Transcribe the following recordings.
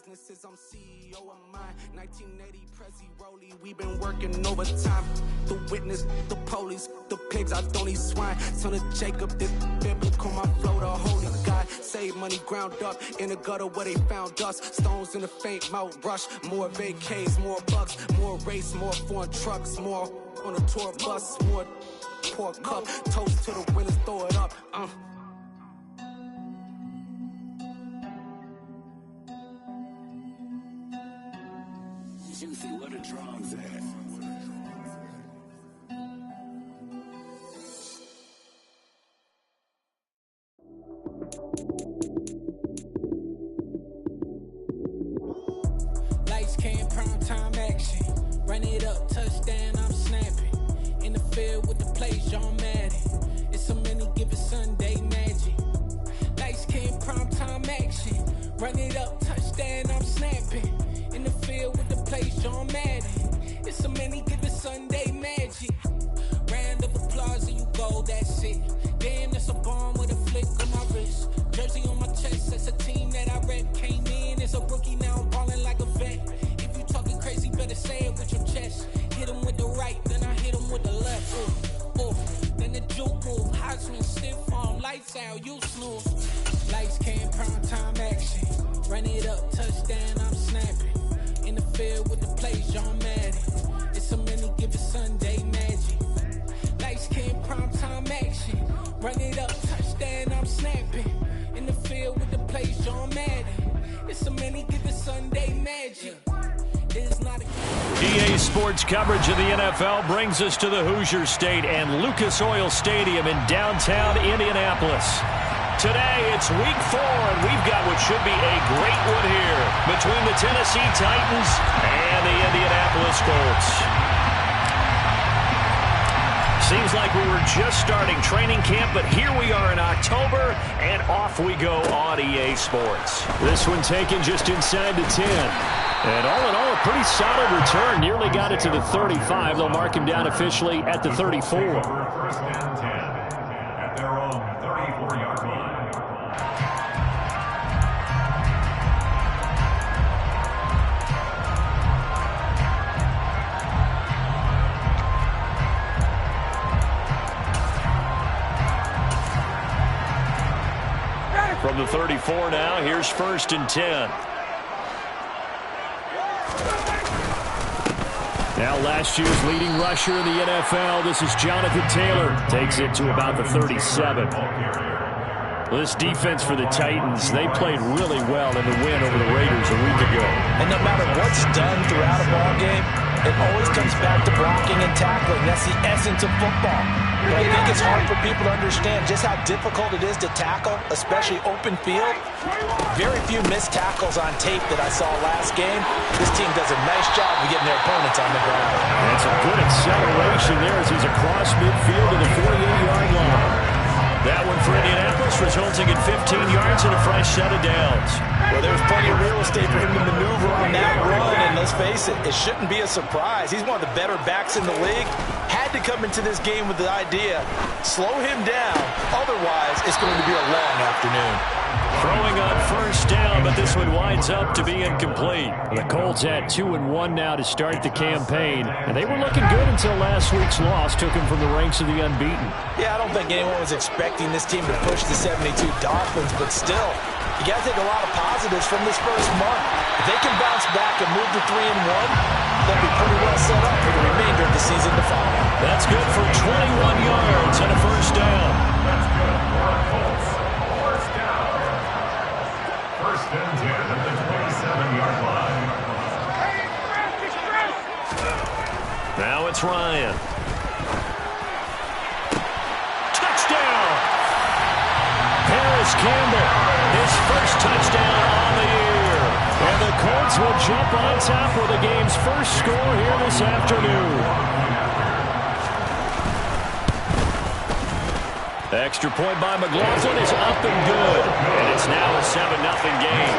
businesses, I'm CEO of mine. 1980 Prezi Rolly, we've been working overtime. The witness, the police, the pigs, I don't eat swine. Son of Jacob, this biblical, my flow, the holy God. Save money ground up in the gutter where they found us. Stones in the faint mouth rush. More vacays, more bucks, more race, more foreign trucks, more on a tour bus, more pour cup. Toast to the winners, throw it up. Juicy, where the drums at? Lights, cam, prime time action. Run it up, touchdown, I'm snapping. In the field with the plays, John Madden. It's so many, give it Sunday magic. Lights, cam, prime time action. Run it up, touchdown, I'm snapping. In the field with the plays, John Madden. It's so many, give it Sunday magic. Round of applause and you go, that's it. Damn, that's a bomb with a flick on my wrist. Jersey on my chest, that's a team that I rep. Came in as a rookie, now I'm ballin' like a vet. If you talking crazy, better say it with your chest. Hit him with the right, then I hit him with the left. Then the juke move, Heisman, stiff arm, lights out, you snooze. Lights, cam, prime time action. Run it up, touchdown, I'm snapping. In the field with the plays, John Madden. It's so many, give it Sunday magic. Lights, cam, prime time action. Run it up, touchdown, I'm snapping. In the field with the plays, John Madden. It's so many, give it Sunday magic. It's not a EA Sports coverage of the NFL brings us to the Hoosier State and Lucas Oil Stadium in downtown Indianapolis. Today, it's week 4, and we've got what should be a great one here between the Tennessee Titans and the Indianapolis Colts. Seems like we were just starting training camp, but here we are in October, and off we go on EA Sports. This one taken just inside the 10. And all in all, a pretty solid return. Nearly got it to the 35. They'll mark him down officially at the 34. First and 10 at their own 34-yard line. From the 34 now, here's first and 10. Now last year's leading rusher in the NFL, this is Jonathan Taylor. Takes it to about the 37. Well, this defense for the Titans, they played really well in the win over the Raiders a week ago. And no matter what's done throughout a ball game, it always comes back to blocking and tackling. That's the essence of football. But I think it's hard for people to understand just how difficult it is to tackle, especially open field. Very few missed tackles on tape that I saw last game. This team does a nice job of getting their opponents on the ground. And some good acceleration there as he's across midfield to the 48-yard line. That one for Indianapolis, resulting in 15 yards and a fresh set of downs. Well, there's plenty of real estate for him to maneuver on that run, and let's face it, it shouldn't be a surprise. He's one of the better backs in the league. Had to come into this game with the idea, slow him down, otherwise it's going to be a long afternoon. Throwing on first down, but this one winds up to be incomplete. The Colts at 2-1 now to start the campaign, and they were looking good until last week's loss took them from the ranks of the unbeaten. Yeah, I don't think anyone was expecting this team to push the 72 Dolphins, but still, you got to take a lot of positives from this first month. If they can bounce back and move to 3-1, they'll be pretty well set up for the remainder of the season to follow. That's good for 21 yards and a first down. That's good for our Colts. First down. First and 10 at the 27-yard line. Now it's Ryan. Touchdown! Paris Campbell, his first touchdown on the year. And the Colts will jump on top with the game's first score here this afternoon. Extra point by McLaughlin is up and good. And it's now a 7-0 game.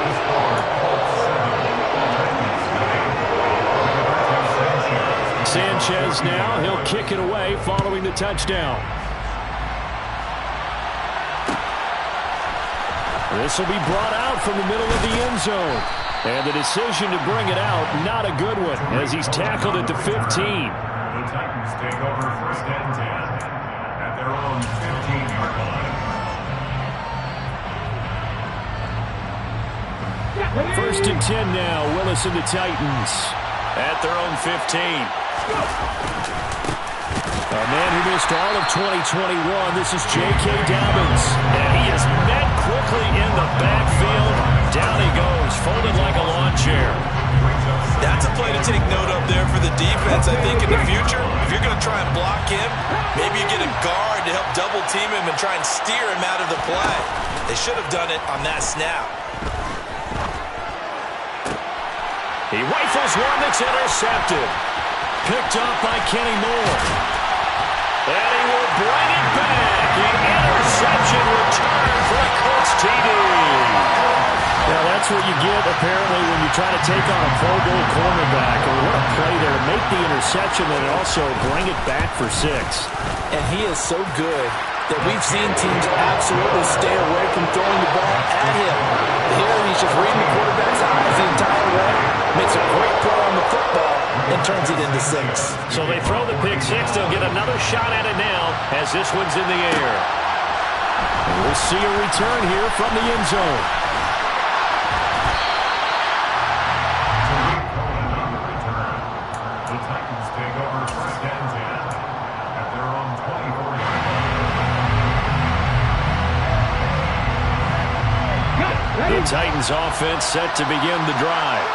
Sanchez now, he'll kick it away following the touchdown. This will be brought out from the middle of the end zone. And the decision to bring it out, not a good one, as he's tackled at the 15. The Titans take over 1st and 10 at their own 15-yard line. 1st and 10 now. Willis and the Titans at their own 15. A man who missed all of 2021. This is J.K. Dobbins. And he is met quickly in the backfield. Down he goes, folded like a lawn chair. That's a play to take note of there for the defense. I think in the future, if you're going to try and block him, maybe you get a guard to help double team him and try and steer him out of the play. They should have done it on that snap. He rifles one that's intercepted. Picked up by Kenny Moore. And he will bring it back. The interception return for a Colts TD. Now, that's what you get, apparently, when you try to take on a Pro Bowl cornerback. And what a play there to make the interception and also bring it back for 6. And he is so good that we've seen teams absolutely stay away from throwing the ball at him. Here, he's just reading the quarterback's eyes the entire way, makes a great play on the football, and turns it into 6. So they throw the pick 6. They'll get another shot at it now as this one's in the air. And we'll see a return here from the end zone. The Titans take over 1st and 10 at their own 24-yard line. The Titans offense set to begin the drive.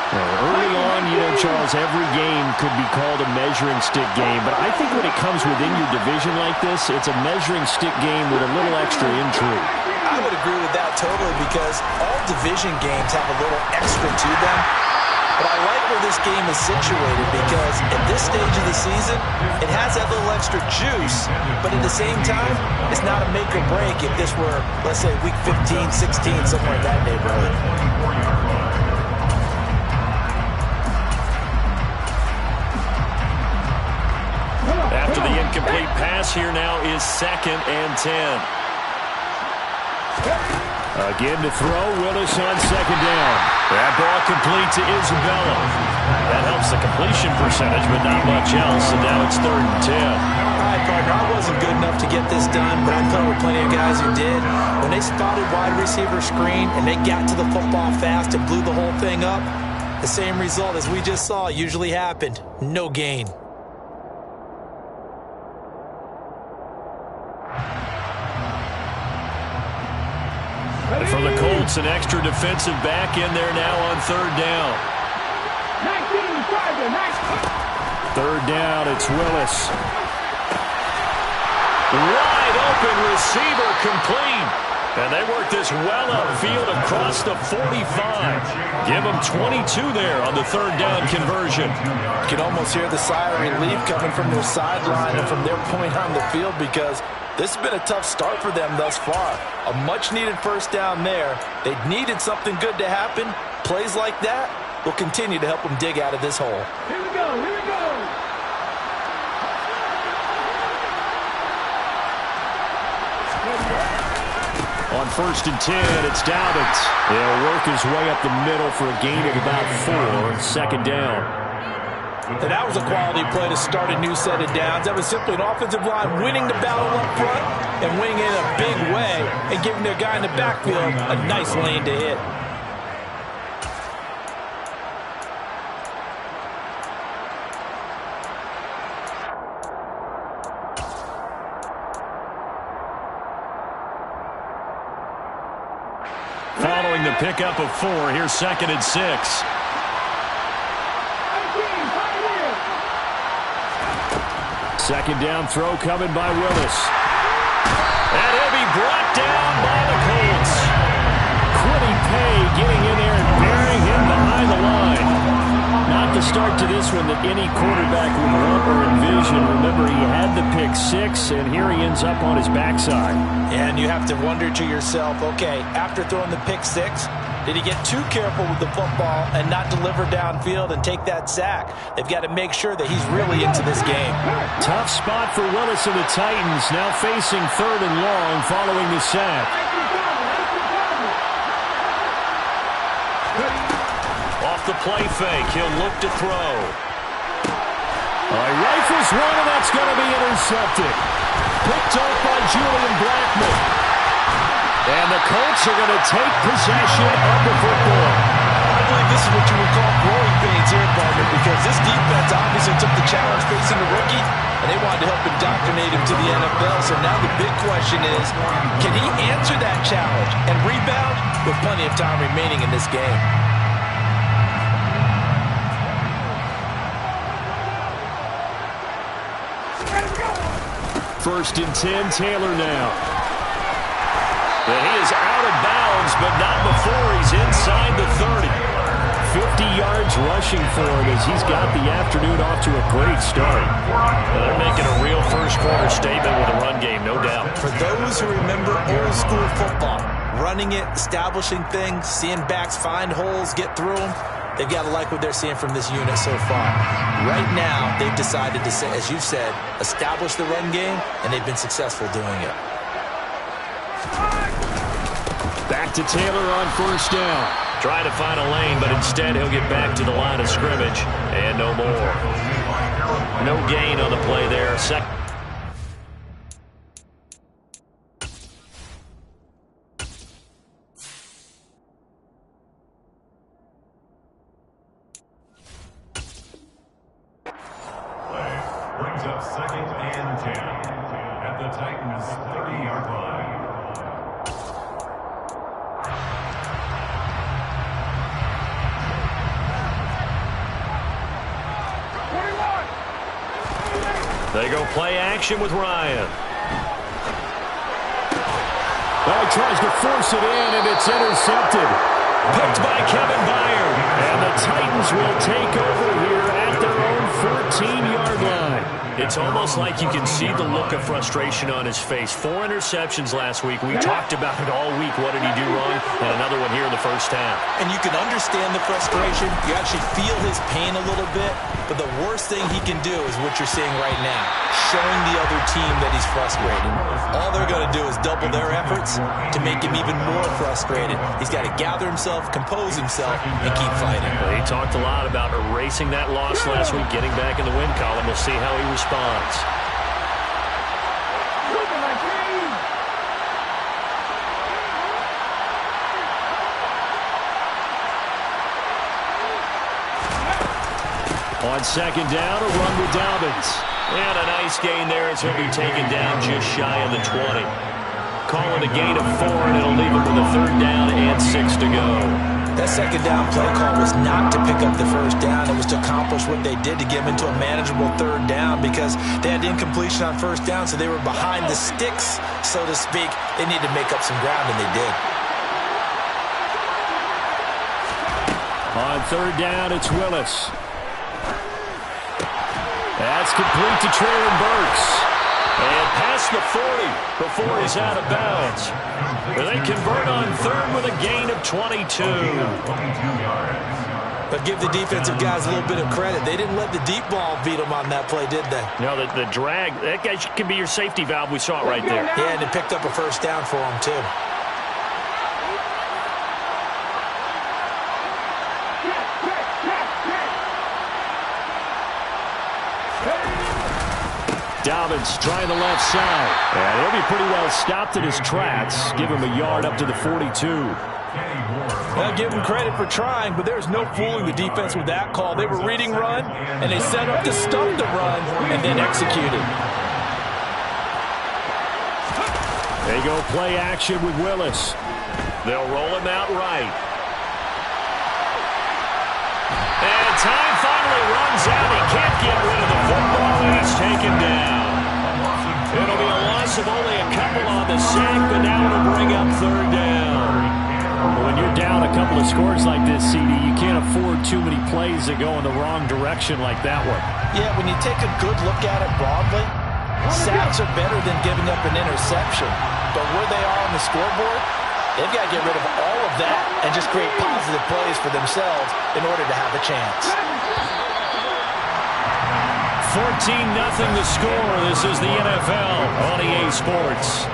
Early on, Charles, every game could be called a measuring stick game, but I think when it comes within your division like this, it's a measuring stick game with a little extra intrigue. I would agree with that totally because all division games have a little extra to them. But I like where this game is situated because at this stage of the season, it has that little extra juice, but at the same time, it's not a make or break if this were, let's say, week 15, 16, somewhere in that neighborhood. After the incomplete pass, here now is 2nd and 10. Again to throw, Willis on 2nd down. That ball complete to Isabella. That helps the completion percentage, but not much else, and now it's 3rd and 10. All right, partner, I wasn't good enough to get this done, but I thought with plenty of guys who did. When they spotted wide receiver screen and they got to the football fast and blew the whole thing up, the same result as we just saw usually happened. No gain. For the Colts, an extra defensive back in there now on 3rd down. 3rd down, it's Willis. Wide open receiver complete. And they work this well upfield across the 45. Give them 22 there on the 3rd down conversion. You can almost hear the sigh of relief coming from their sideline and from their point on the field because this has been a tough start for them thus far. A much-needed 1st down there. They needed something good to happen. Plays like that will continue to help them dig out of this hole. Here we go, here we go. On 1st and 10, it's Dobbins. He'll work his way up the middle for a gain of about 4. 2nd down. And that was a quality play to start a new set of downs. That was simply an offensive line winning the battle up front and winning it in a big way and giving their guy in the backfield a nice lane to hit. Following the pickup of 4, here's 2nd and 6. Second down throw coming by Willis. And he'll be brought down by the Colts. Quiddy Pay getting in there and burying him behind the line. Not the start to this one that any quarterback would want or envision. Remember, he had the pick 6, and here he ends up on his backside. And you have to wonder to yourself, okay, after throwing the pick 6, did he get too careful with the football and not deliver downfield and take that sack? They've got to make sure that he's really into this game. Tough spot for Willis and the Titans, now facing 3rd and long following the sack. the play fake. He'll look to throw. Rifles one, and that's going to be intercepted. Picked up by Julian Blackmon. And the Colts are going to take possession of the football. I believe this is what you would call growing pains here, partner, because this defense obviously took the challenge facing the rookie, and they wanted to help indoctrinate him to the NFL. So now the big question is, can he answer that challenge and rebound with plenty of time remaining in this game? First and 10, Taylor now. And he is out of bounds, but not before he's inside the 30. 50 yards rushing for him as he's got the afternoon off to a great start. They're making a real first-quarter statement with a run game, no doubt. For those who remember old-school football, running it, establishing things, seeing backs find holes, get through them, they've got to like what they're seeing from this unit so far. Right now, they've decided to, as you said, establish the run game, and they've been successful doing it. Back to Taylor on first down. Trying to find a lane, but instead he'll get back to the line of scrimmage. And no more. No gain on the play there. Second. Brings up 2nd and 10 at the Titans' 30-yard line. They go play action with Ryan. Well, he tries to force it in, and it's intercepted. Picked by Kevin Byard. And the Titans will take over here at their own 14-yard line. It's almost like you can see the look of frustration on his face. 4 interceptions last week. We talked about it all week. What did he do wrong? And another one here in the first half. And you can understand the frustration. You actually feel his pain a little bit. But the worst thing he can do is what you're seeing right now, showing the other team that he's frustrated. All they're going to do is double their efforts to make him even more frustrated. He's got to gather himself, compose himself, and keep fighting. Well, he talked a lot about erasing that loss last week, getting back in the win column. We'll see how he responds. On second down, a run with Dobbins. And a nice gain there as he'll be taken down just shy of the 20. Calling a gain of 4, and it'll leave him with a 3rd down and 6 to go. That second down play call was not to pick up the first down. It was to accomplish what they did to get them into a manageable 3rd down because they had incompletion on first down, so they were behind the sticks, so to speak. They needed to make up some ground, and they did. On 3rd down, it's Willis. That's complete to Treylon Burks. And past the 40 before he's out of bounds. They convert on 3rd with a gain of 22. But give the defensive guys a little bit of credit. They didn't let the deep ball beat them on that play, did they? No, the drag, that guy can be your safety valve. We saw it right there. Yeah, and it picked up a first down for him, too. Dobbins trying the left side. And he'll be pretty well stopped in his tracks. Give him a yard up to the 42. Well, give him credit for trying, but there's no fooling the defense with that call. They were reading run, and they set up to stop the run and then executed. They go play action with Willis. They'll roll him out right. And time finally runs out. He can't get rid of the football, and he's taken down. It'll be a loss of only a couple on the sack, but now it'll bring up 3rd down. When you're down a couple of scores like this, CD, you can't afford too many plays that go in the wrong direction like that one. Yeah, when you take a good look at it broadly, sacks are better than giving up an interception. But where they are on the scoreboard, they've got to get rid of all of that and just create positive plays for themselves in order to have a chance. 14-0 the score. This is the NFL on EA Sports.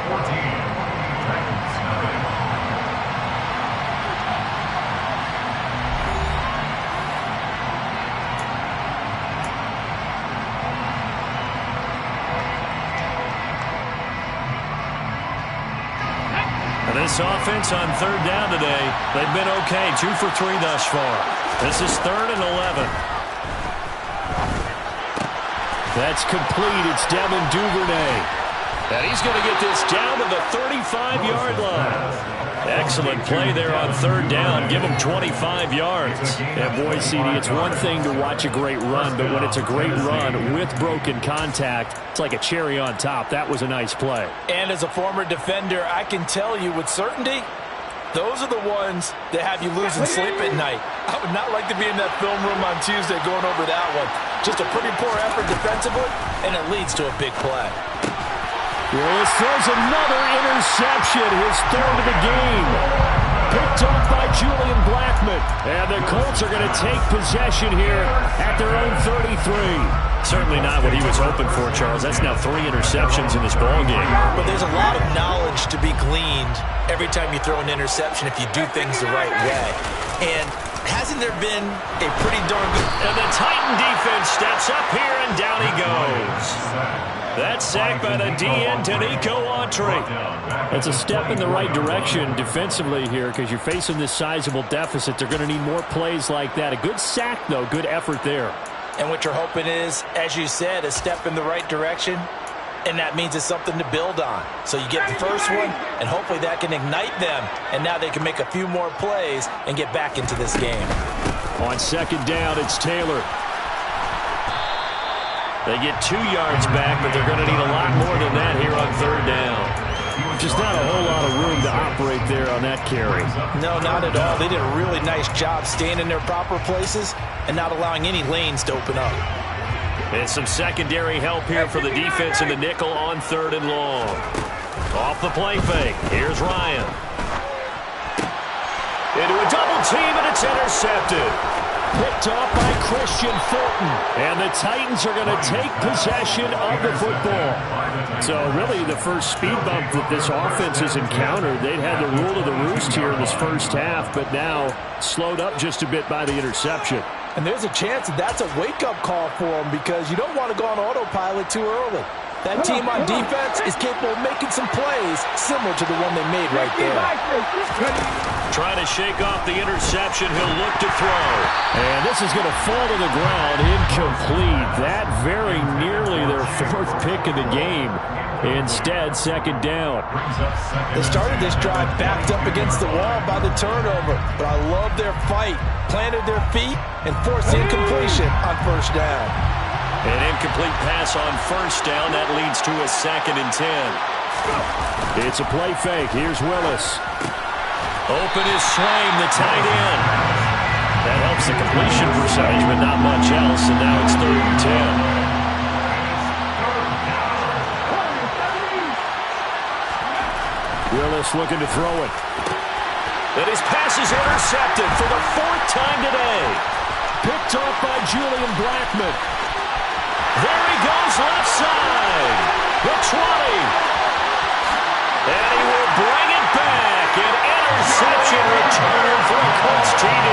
This offense on third down today, they've been okay. 2 for 3 thus far. This is 3rd and 11. That's complete. It's Devin Duvernay. And he's going to get this down to the 35-yard line. Excellent play there on third down. Give him 25 yards. And boy, CD, it's one thing to watch a great run, but when it's a great run with broken contact, it's like a cherry on top. That was a nice play. And as a former defender, I can tell you with certainty, those are the ones that have you losing sleep at night. I would not like to be in that film room on Tuesday going over that one. Just a pretty poor effort defensively, and it leads to a big play. Willis throws another interception, his 3rd of the game. Picked off by Julian Blackmon. And the Colts are going to take possession here at their own 33. Certainly not what he was hoping for, Charles. That's now 3 interceptions in this ballgame. But there's a lot of knowledge to be gleaned every time you throw an interception if you do things the right way. And hasn't there been a pretty darn good... And the Titan defense steps up here, and down he goes. That's sacked by the DN, Danico Autry. That's a step in the right direction defensively here because you're facing this sizable deficit. They're going to need more plays like that. A good sack, though. Good effort there. And what you're hoping is, as you said, a step in the right direction, and that means it's something to build on. So you get the first one, and hopefully that can ignite them, and now they can make a few more plays and get back into this game. On second down, it's Taylor. They get 2 yards back, but they're going to need a lot more than that here on third down. Just not a whole lot of room to operate there on that carry. No, not at all. They did a really nice job staying in their proper places and not allowing any lanes to open up. And some secondary help here for the defense in the nickel on 3rd and long. Off the play fake. Here's Ryan. Into a double team, and it's intercepted. Picked off by Christian Fulton. And the Titans are going to take possession of the football. So really the first speed bump that this offense has encountered, they'd had the rule of the roost here in this first half, but now slowed up just a bit by the interception. And there's a chance that that's a wake-up call for them because you don't want to go on autopilot too early. That team on defense is capable of making some plays similar to the one they made right there. Trying to shake off the interception. He'll look to throw. And this is going to fall to the ground. Incomplete. That very nearly their 4th pick of the game. Instead, second down. They started this drive backed up against the wall by the turnover. But I love their fight. Planted their feet and forced incompletion on first down. An incomplete pass on first down. That leads to a 2nd and 10. It's a play fake. Here's Willis. Open is Swain, the tight end. That helps the completion percentage, but not much else. And now it's 3rd and 10. Willis looking to throw it. And his pass is intercepted for the 4th time today. Picked off by Julian Blackmon. There he goes, left side. The 20. And he will bring it back. An interception return for a Colts TD.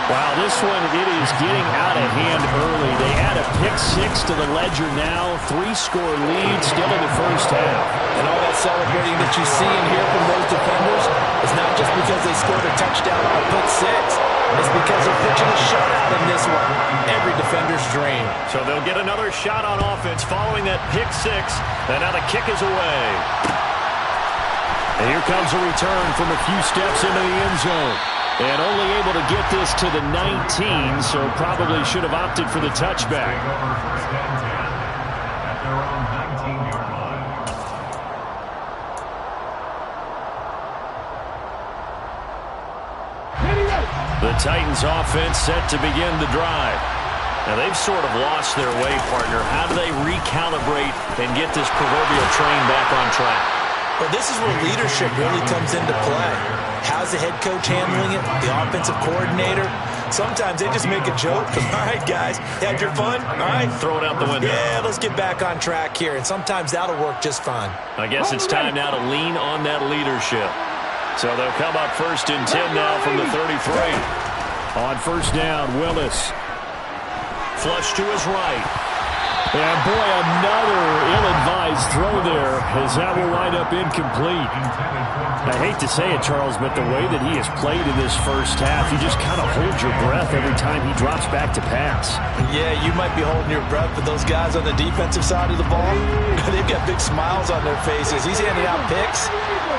Wow, this one, it is getting out of hand early. They add a pick 6 to the ledger now. 3-score lead still in the first half. And all that celebrating that you see and hear from those defenders is not just because they scored a touchdown on a pick 6. It's because they're pitching a shutout in this one. Every defender's dream. So they'll get another shot on offense following that pick 6. And now the kick is away. And here comes a return from a few steps into the end zone. And only able to get this to the 19, so probably should have opted for the touchback. The Titans offense set to begin the drive. Now they've sort of lost their way, partner. How do they recalibrate and get this proverbial train back on track? Well, this is where leadership really comes into play. How's the head coach handling it? The offensive coordinator? Sometimes they just make a joke. All right, guys, you had your fun? All right. Throw it out the window. Yeah, let's get back on track here. And sometimes that'll work just fine. I guess it's time now to lean on that leadership. So they'll come up 1st and 10 now from the 33. On first down, Willis. Flush to his right. And boy, another ill-advised throw there, as that will wind up incomplete. I hate to say it, Charles, but the way that he has played in this first half, you just kind of hold your breath every time he drops back to pass. Yeah, you might be holding your breath, but those guys on the defensive side of the ball, they've got big smiles on their faces. He's handing out picks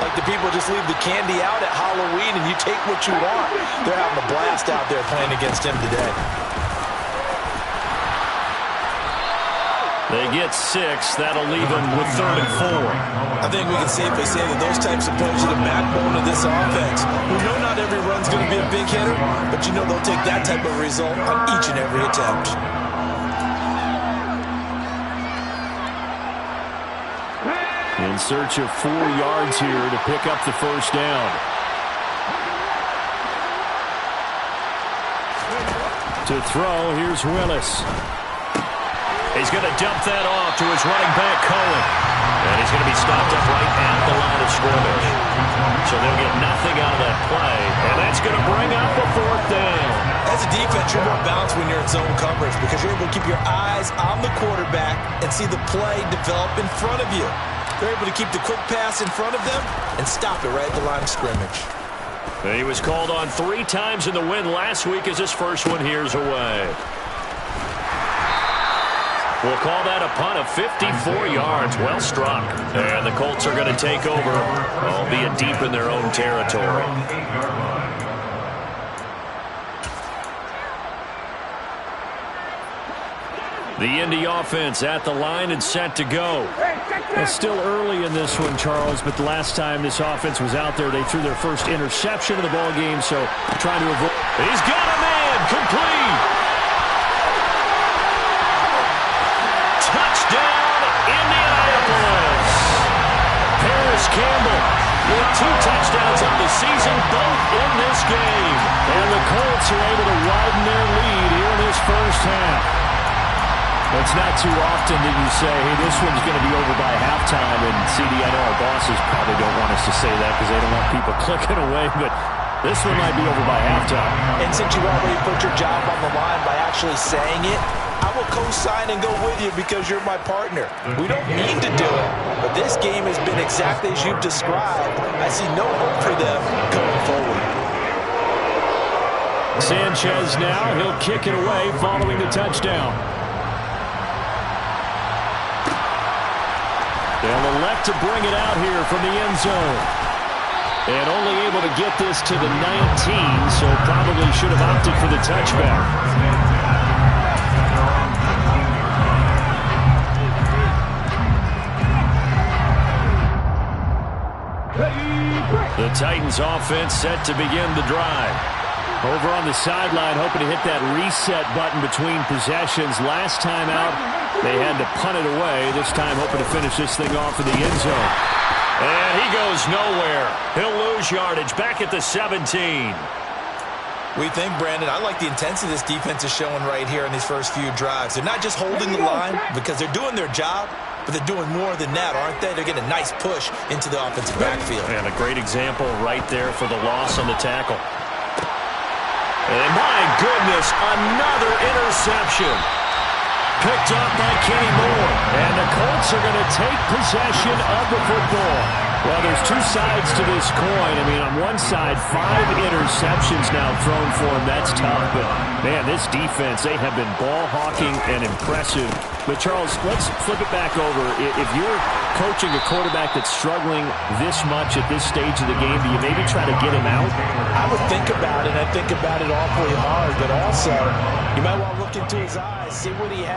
like the people just leave the candy out at Halloween and you take what you want. They're having a blast out there playing against him today. They get 6. That'll leave them with 3rd and 4. I think we can safely say that those types of plays are the backbone of this offense. We know not every run's going to be a big hitter, but you know they'll take that type of result on each and every attempt. In search of 4 yards here to pick up the first down. To throw, here's Willis. He's going to dump that off to his running back, Cohen. And he's going to be stopped up right at the line of scrimmage. So they'll get nothing out of that play. And that's going to bring up a 4th down. As a defense, you're more balanced when you're in zone coverage because you're able to keep your eyes on the quarterback and see the play develop in front of you. They're able to keep the quick pass in front of them and stop it right at the line of scrimmage. And he was called on 3 times in the win last week as his first one here's away. We'll call that a punt of 54 yards. Well struck. And the Colts are going to take over, albeit deep in their own territory. The Indy offense at the line and set to go. It's still early in this one, Charles, but the last time this offense was out there, they threw their first interception of the ball game, so trying to avoid. He's got a man. Complete. Touchdown, Indianapolis. Paris Campbell with 2 touchdowns on the season, both in this game. And the Colts are able to widen their lead here in this first half. It's not too often that you say, hey, this one's going to be over by halftime. And CD, I know our bosses probably don't want us to say that because they don't want people clicking away, but this one might be over by halftime. And since you already put your job on the line by actually saying it, I will co-sign and go with you because you're my partner. We don't mean to do it, but this game has been exactly as you've described. I see no hope for them going forward. Sanchez now, he'll kick it away following the touchdown. They'll elect to bring it out here from the end zone. And only able to get this to the 19, so probably should have opted for the touchback. The Titans offense set to begin the drive. Over on the sideline, hoping to hit that reset button between possessions. Last time out, they had to punt it away. This time, hoping to finish this thing off in the end zone. And he goes nowhere. He'll lose yardage back at the 17. We think, Brandon, I like the intensity this defense is showing right here in these first few drives. They're not just holding the line because they're doing their job, but they're doing more than that, aren't they? They're getting a nice push into the offensive backfield. And a great example right there for the loss on the tackle. And my goodness, another interception. Picked up by Kenny Moore. And the Colts are going to take possession of the football. Well, there's 2 sides to this coin. I mean, on one side, 5 interceptions now thrown for him. That's tough. But, man, this defense, they have been ball hawking and impressive. But, Charles, let's flip it back over. If you're coaching a quarterback that's struggling this much at this stage of the game, do you maybe try to get him out? I would think about it. I think about it awfully hard. But also, you might want to look into his eyes, see what he has.